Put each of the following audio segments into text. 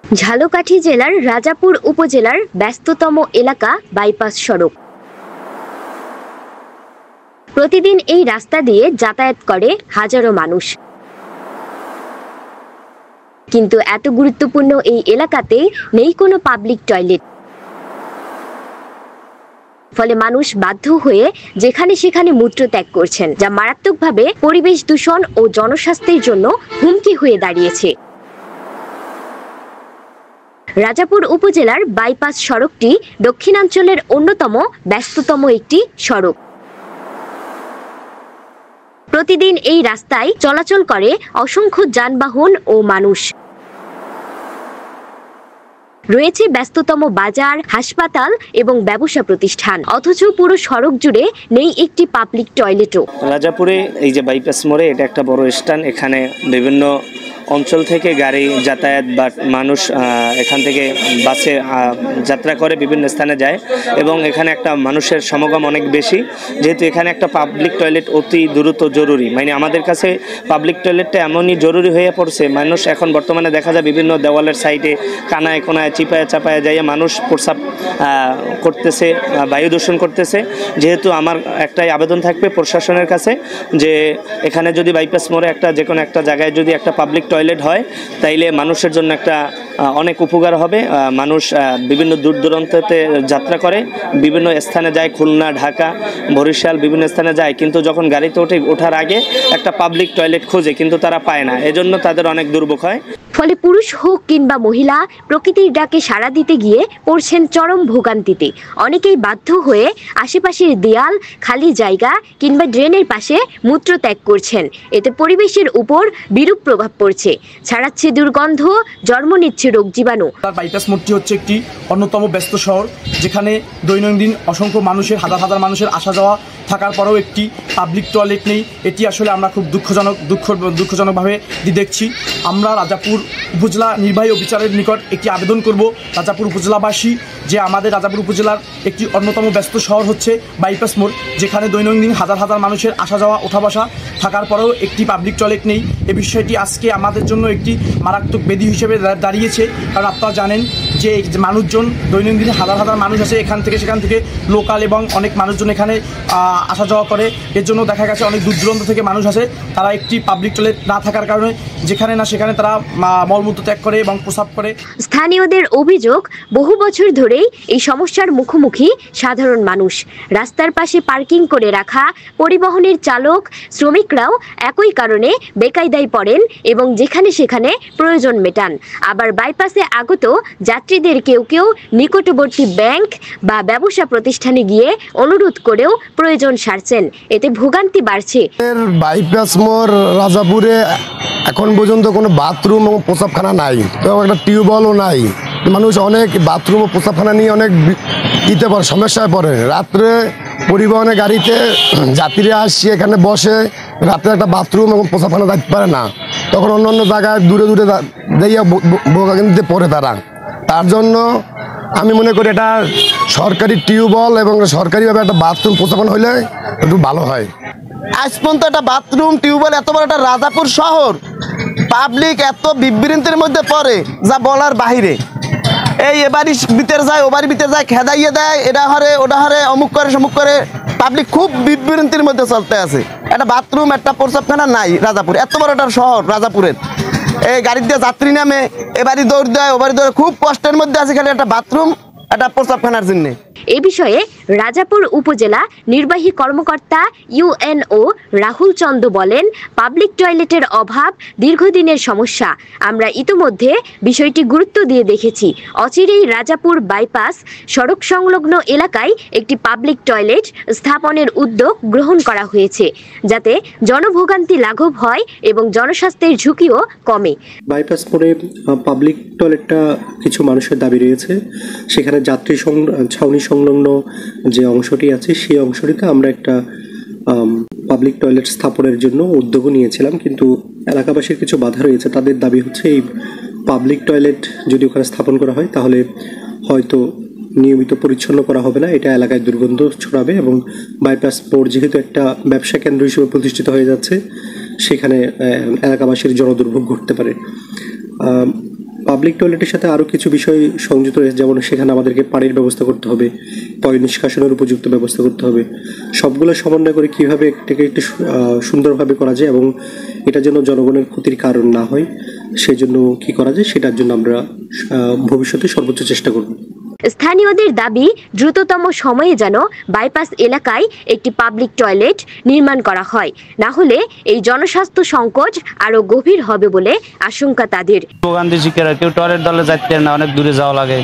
ঝালকাঠি জেলার রাজাপুর উপজেলার ব্যস্ততম এলাকা বাইপাস সড়ক। প্রতিদিন এই রাস্তা দিয়ে যাতায়াত করে হাজারো মানুষ, কিন্তু এত গুরুত্বপূর্ণ এই এলাকাতে নেই কোনো পাবলিক টয়লেট। ফলে মানুষ বাধ্য হয়ে যেখানে সেখানে মূত্র ত্যাগ করছেন, যা মারাত্মকভাবে পরিবেশ দূষণ ও জনস্বাস্থ্যের জন্য হুমকি হয়ে দাঁড়িয়েছে। রাজাপুর উপজেলার বাইপাস সড়কটি দক্ষিণাঞ্চলের অন্যতম ব্যস্ততম একটি সড়ক। প্রতিদিন এই রাস্তায় চলাচল করে অসংখ্য যানবাহন ও মানুষ। রয়েছে ব্যস্ততম বাজার, হাসপাতাল এবং ব্যবসা প্রতিষ্ঠান, অথচ পুরো সড়ক জুড়ে নেই একটি পাবলিক টয়লেটও। রাজাপুরে এই যে বাইপাস মোড়ে, এটা একটা বড় স্ট্যান্ড। এখানে বিভিন্ন অঞ্চল থেকে গাড়ি যাতায়াত বা মানুষ এখান থেকে বাসে যাত্রা করে বিভিন্ন স্থানে যায়, এবং এখানে একটা মানুষের সমাগম অনেক বেশি। যেহেতু এখানে একটা পাবলিক টয়লেট অতি দ্রুত জরুরি, মানে আমাদের কাছে পাবলিক টয়লেটটা এমনই জরুরি হয়ে পড়ছে। মানুষ এখন বর্তমানে দেখা যায় বিভিন্ন দেওয়ালের সাইডে কানায় কোনায় চিপায় চাপায় যাইয়া মানুষ প্রস্রাব করতেছে, বায়ু দূষণ করতেছে। যেহেতু আমার একটাই আবেদন থাকবে প্রশাসনের কাছে, যে এখানে যদি বাইপাস মোড়ে একটা যে কোনো একটা জায়গায় যদি একটা পাবলিক টয়লেট হয়, তাইলে মানুষের জন্য একটা অনেক উপকার হবে। মানুষ বিভিন্ন দূর দূরান্তে যাত্রা করে, বিভিন্ন স্থানে যায়, খুলনা, ঢাকা, বরিশাল, বিভিন্ন স্থানে যায়, কিন্তু যখন গাড়িতে ওঠার আগে একটা পাবলিক টয়লেট খোঁজে, কিন্তু তারা পায় না। এজন্য তাদের অনেক দুর্ভোগ হয়। ফলে পুরুষ হোক কিংবা মহিলা, প্রকৃতির ডাকে সাড়া দিতে গিয়ে পড়ছেন চরম ভোগান্তিতে। অনেকেই বাধ্য হয়ে আশেপাশের দেয়াল, খালি জায়গা কিংবা ড্রেনের পাশে মূত্র ত্যাগ করছেন। এতে পরিবেশের উপর বিরূপ প্রভাব পড়ছে, ছড়াচ্ছে দুর্গন্ধ, জন্ম নিচ্ছে রোগ জীবাণু। বাইপাস মোড়টি হচ্ছে একটি অন্যতম ব্যস্ত শহর, যেখানে দৈনন্দিন অসংখ্য মানুষের, হাজার হাজার মানুষের আসা যাওয়া থাকার পরেও একটি পাবলিক টয়লেট নেই। এটি আসলে আমরা খুব দুঃখজনকভাবে দেখছি। আমরা রাজাপুর উপজেলা নির্বাহী অফিসারের নিকট একটি আবেদন করব, রাজাপুর উপজেলাবাসী, যে আমাদের রাজাপুর উপজেলার একটি অন্যতম ব্যস্ত শহর হচ্ছে বাইপাস মোড়, যেখানে দৈনন্দিন হাজার হাজার মানুষের আসা যাওয়া ওঠা বসা থাকার পরেও একটি পাবলিক টয়লেট নেই। এ বিষয়টি আজকে আমাদের জন্য একটি মারাত্মক ব্যাধি হিসেবে দাঁড়িয়েছে। কারণ আপনারা জানেন যে মানুষজন, দৈনন্দিন হাজার হাজার মানুষ আছে এখান থেকে সেখান থেকে, লোকাল এবং অনেক মানুষজন এখানে আসা যাওয়া করে। এর জন্য দেখা গেছে অনেক দূর দূরান্ত থেকে মানুষ আসে, তারা একটি পাবলিক টয়লেট না থাকার কারণে যেখানে না সেখানে তারা মলমূত্র ত্যাগ করে এবং প্রস্রাব করে। স্থানীয়দের অভিযোগ, বহু বছর ধরেই এই সমস্যার মুখোমুখি সাধারণ মানুষ। রাস্তার পাশে পার্কিং করে রাখা পরিবহনের চালক, শ্রমিকরাও একই কারণে বেকায়দায় পড়েন এবং যেখানে সেখানে প্রয়োজন মেটান। আবার বাইপাসে আগত যাত্রীদের কেউ কেউ নিকটবর্তী ব্যাংক বা ব্যবসা প্রতিষ্ঠানে গিয়ে অনুরোধ করেও প্রয়োজন সারছেন। এতে ভোগান্তি বাড়ছে। বাইপাস মোড় রাজাপুরে এখন পর্যন্ত কোনো বাথরুম এবং প্রস্রাবখানা নাই, তো একটা টিউবওয়েলও নাই। মানুষ অনেক বাথরুম ও প্রস্রাবখানা নিয়ে অনেক সমস্যায় পড়ে। রাত্রে পরিবহনের গাড়িতে যাত্রীরা আসছে, এখানে বসে রাত্রে একটা বাথরুম এবং প্রস্রাবখানা দেখতে পারে না, তখন অন্য অন্য জায়গায় দূরে দূরে দিয়ে ভোগান্তিতে পড়ে তারা। তার জন্য আমি মনে করি এটা সরকারি টিউবওয়েল এবং সরকারিভাবে একটা বাথরুম প্রস্রাবখানা হলে একটু ভালো হয়। আজ পর্যন্ত একটা বাথরুম, টিউবওয়েল, এত বড় একটা রাজাপুর শহর, পাবলিক এত বিভ্রান্তির মধ্যে পড়ে যা বলার বাহিরে। এবারই ভিতরে যায়, ওবারই ভিতরে যায়, খেদাইয়ে দেয়, এটা হারে ওটা হারে, অমুক করে সমুক করে। পাবলিক খুব বিভ্রান্তির মধ্যে চলতে আছে। একটা বাথরুম, একটা প্রস্রাবখানা নাই রাজাপুর, এত বড় একটা শহর রাজাপুরের। এই গাড়ি দিয়ে যাত্রী নামে, এবারই দৌড় দেয়, ওবারই দৌড়ে, খুব কষ্টের মধ্যে আছে খালি একটা বাথরুম, একটা প্রস্রাবখানার জন্য। এ বিষয়ে রাজাপুর উপজেলা নির্বাহী কর্মকর্তা ইউএনও রাহুল চন্দ্র বলেন, পাবলিক টয়লেটের অভাব দীর্ঘদিনের সমস্যা। আমরা ইতিমধ্যে বিষয়টি গুরুত্ব দিয়ে দেখেছি। অচিরেই রাজাপুর বাইপাস সড়ক সংলগ্ন এলাকায় একটি পাবলিক টয়লেট স্থাপনের উদ্যোগ গ্রহণ করা হয়েছে, যাতে জনভোগান্তি লাঘব হয় এবং জনস্বাস্থ্যের ঝুঁকিও কমে। বাইপাস মোড়ে পাবলিক টয়লেটটা কিছু মানুষের দাবি রয়েছে। সেখানে যাত্রী ছাউনি সংলগ্ন যে অংশটি আছে, সেই অংশটিতে আমরা একটা পাবলিক টয়লেট স্থাপনের জন্য উদ্যোগও নিয়েছিলাম, কিন্তু এলাকাবাসীর কিছু বাধা রয়েছে। তাদের দাবি হচ্ছে এই পাবলিক টয়লেট যদি ওখানে স্থাপন করা হয়, তাহলে হয়তো নিয়মিত পরিচ্ছন্ন করা হবে না, এটা এলাকায় দুর্গন্ধ ছড়াবে, এবং বাইপাস মোড় যেহেতু একটা ব্যবসা কেন্দ্র হিসেবে প্রতিষ্ঠিত হয়ে যাচ্ছে, সেখানে এলাকাবাসীর জনদুর্ভোগ ঘটতে পারে। পাবলিক টয়লেটের সাথে আরও কিছু বিষয় সংযুক্ত রয়েছে, যেমন সেখানে আমাদেরকে পানির ব্যবস্থা করতে হবে, পয় নিষ্কাশনের উপযুক্ত ব্যবস্থা করতে হবে। সবগুলো সমন্বয় করে কীভাবে এটাকে একটু সুন্দরভাবে করা যায় এবং এটা যেন জনগণের ক্ষতির কারণ না হয়, সেজন্য কি করা যায় সেটার জন্য আমরা ভবিষ্যতে সর্বোচ্চ চেষ্টা করব। স্থানীয়দের দাবি, দ্রুততম সময়ে যেন বাইপাস এলাকায় একটি পাবলিক টয়লেট নির্মাণ করা হয়, না হলে এই জনস্বাস্থ্য সংকট আরো গভীর হবে বলে আশঙ্কা তাদের। কেউ টয়লেট দলে যাইতে না, অনেক দূরে যাওয়া লাগে,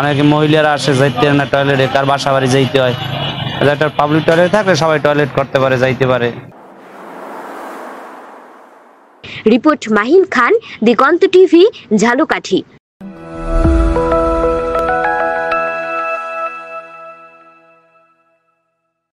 অনেকে মহিলারা আসে যাইতে না টয়লেটে, কার বাসা বাড়ি যাইতে হয়। একটা পাবলিক টয়লেট থাকলে সবাই টয়লেট করতে পারে, যাইতে পারে। রিপোর্ট মাহিন খান, দিগন্ত টিভি, ঝালকাঠি।